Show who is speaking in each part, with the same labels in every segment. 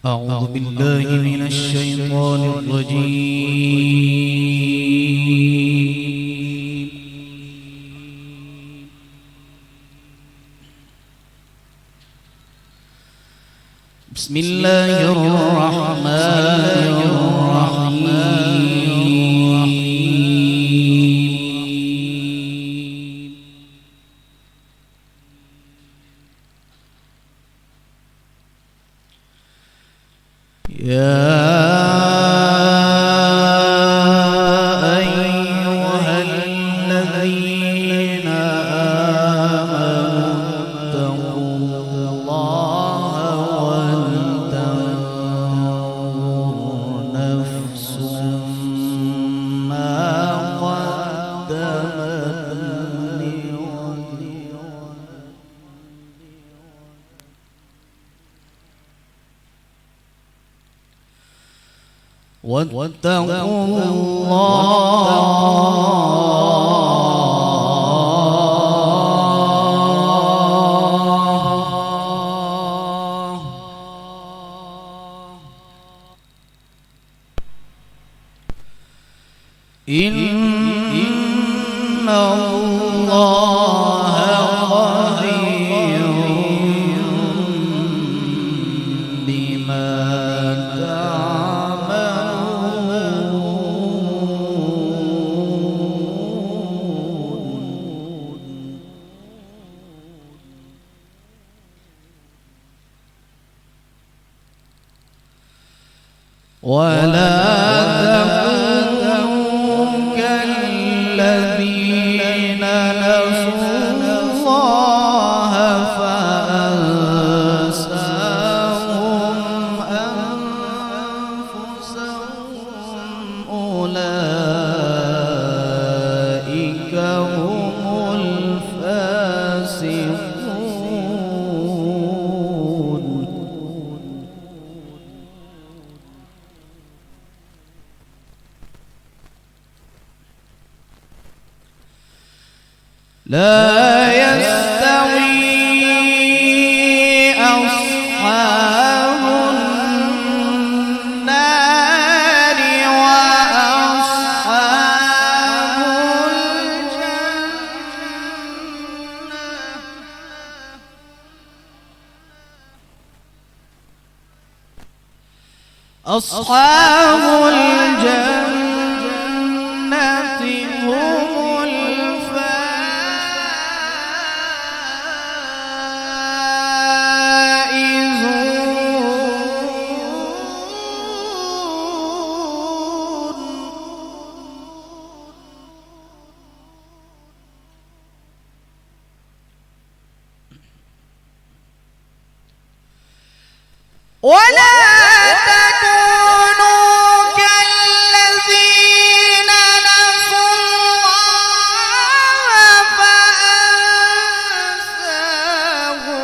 Speaker 1: أعوذ بالله من الشيطان الرجيم. بسم الله الرحمن الرحيم. يا أيها الذين آمنوا اتقوا الله ولتنظر نفس ما قدمت لغد واتقوا الله إن الله خبير بما ولا تكونوا كالذين نسوا الله فأنساهم أنفسهم أولئك هم الفاسقون. لا يستوي أصحاب النار وأصحاب الجنة. أصحاب الجنة هم ولا تكونوا كالذين نسوا الله فأنساهم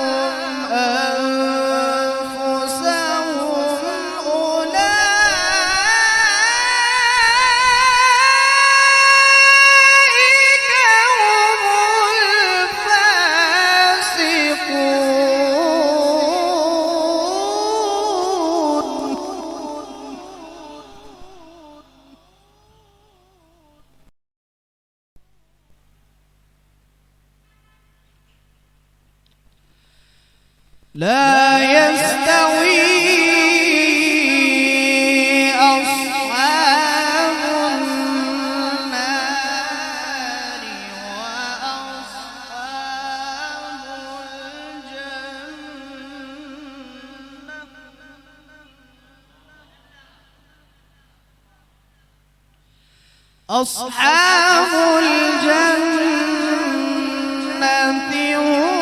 Speaker 1: أنفسهم أولئك هم الفاسقون. لا يستوي أصحاب النار وأصحاب الجنة. أصحاب الجنة هم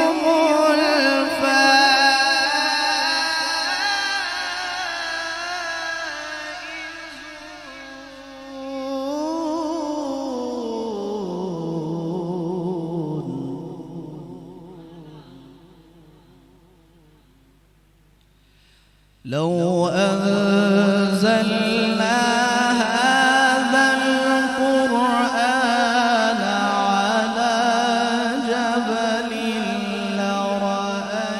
Speaker 1: لو أنزلنا هذا القرآن على جبل لرأيته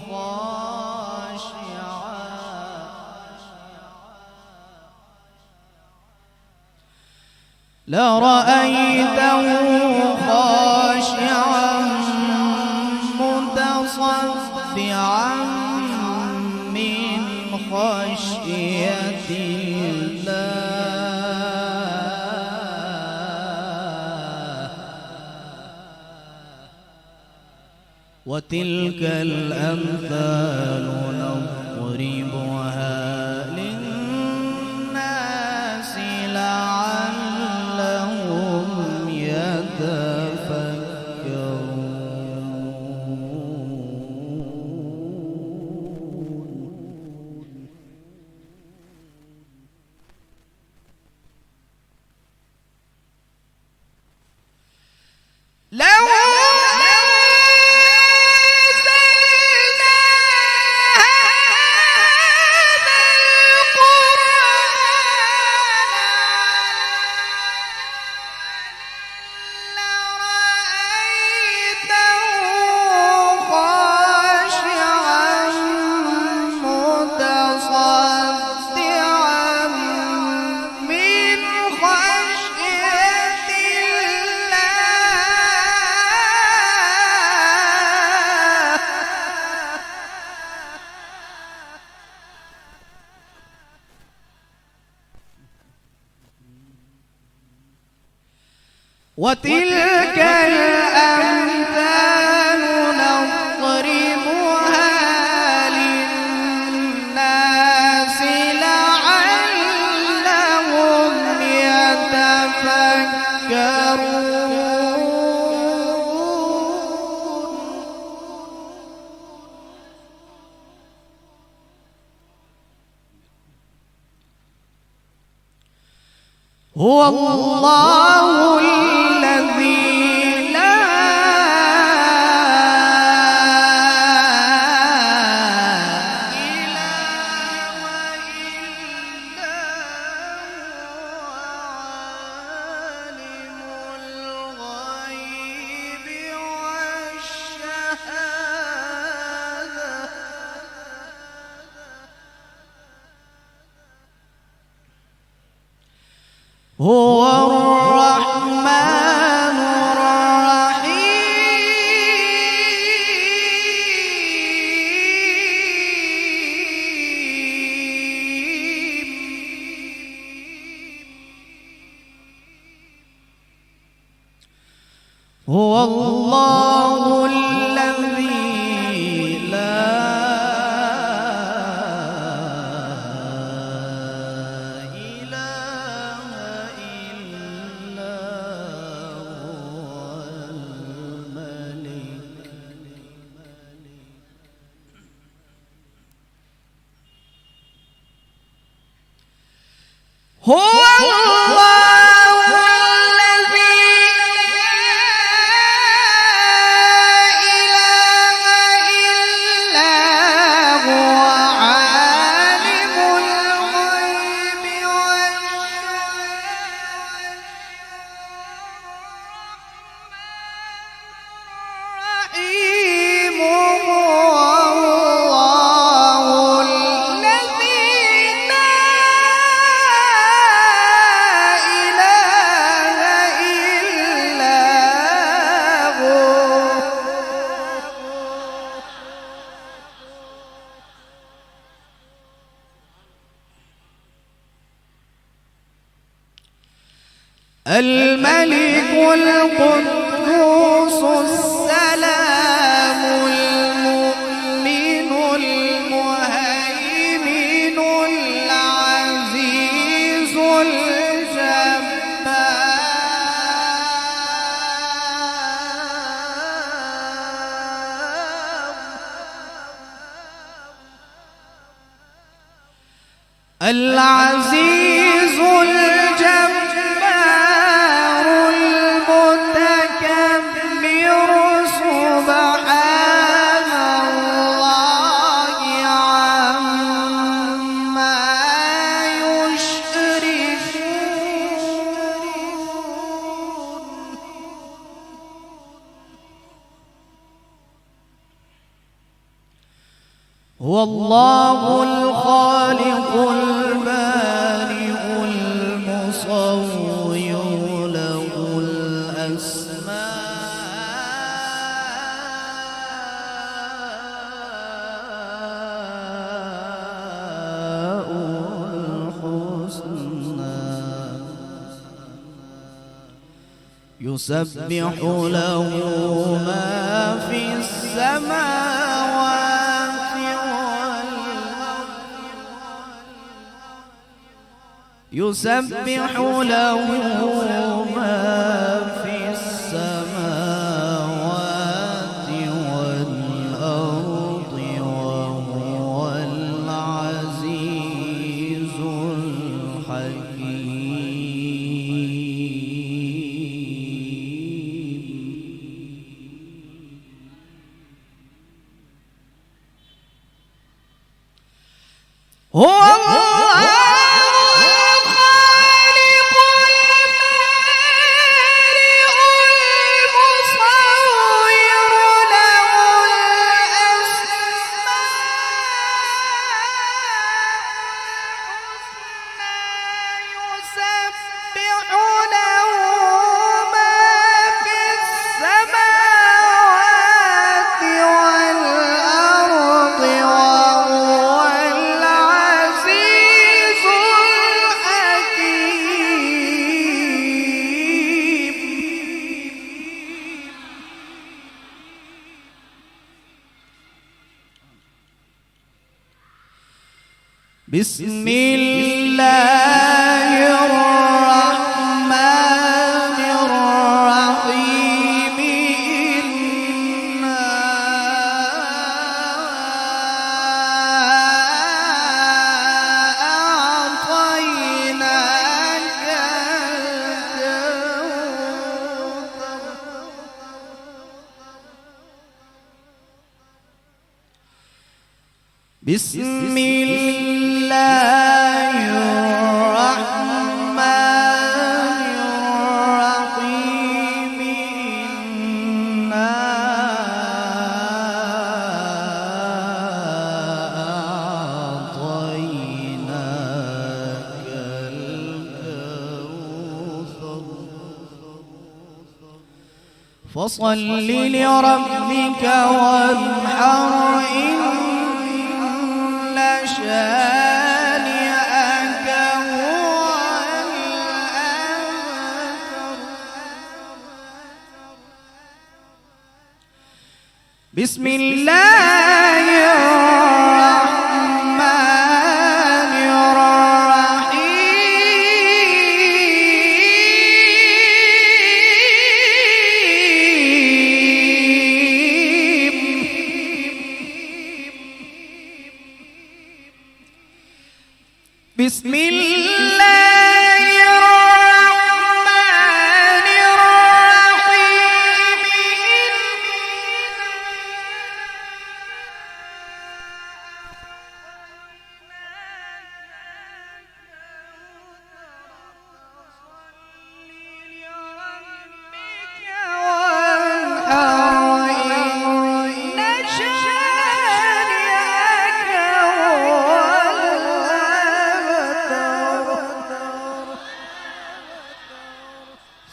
Speaker 1: خاشعا لرأيته خاشعا متصدعا من خشية الله. وتلك الأمثال نضربها للناس لعلهم يتفكرون. لو وتلك الأمثال نضربها للناس لعلهم يتفكرون. هو الله الذي لا إله إلا هو عالم الغيب والشهادة. هو الرحمن الرحيم. هو الله الذي لا هو الله الذي لا إله إلا هو عالم الغيب والشهادة. الملك القدوس السلام المؤمن المهيمن العزيز العزيز الجبار المتكبر سبحان الله عما يشركون. هو الله الخالق البارئ المصور يسبح له ما في السماوات والأرض يسبح له ما في السماوات والأرض وهو العزيز الحكيم. هو الله الخالق البارئ المصور له الأسماء يسبح له ما في السماوات والأرض وهو العزيز الحكيم. بسم الله الرحمن الرحيم. إنا أعطيناك الكوثر. بسم الله الرحمن الرحيم. إنا أعطيناك الكوثر فصل لربك وانحر. شانئك هو الأبتر. بسم الله الرحمن الرحيم. بسم الله الرحمن الرحيم.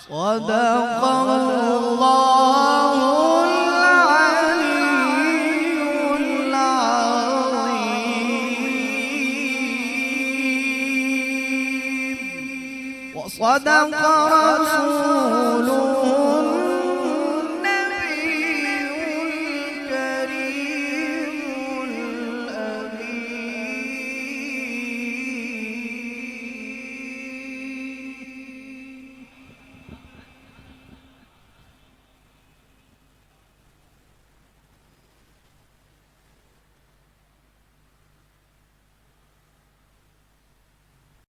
Speaker 1: صدق الله العلي العظيم وصدق رسوله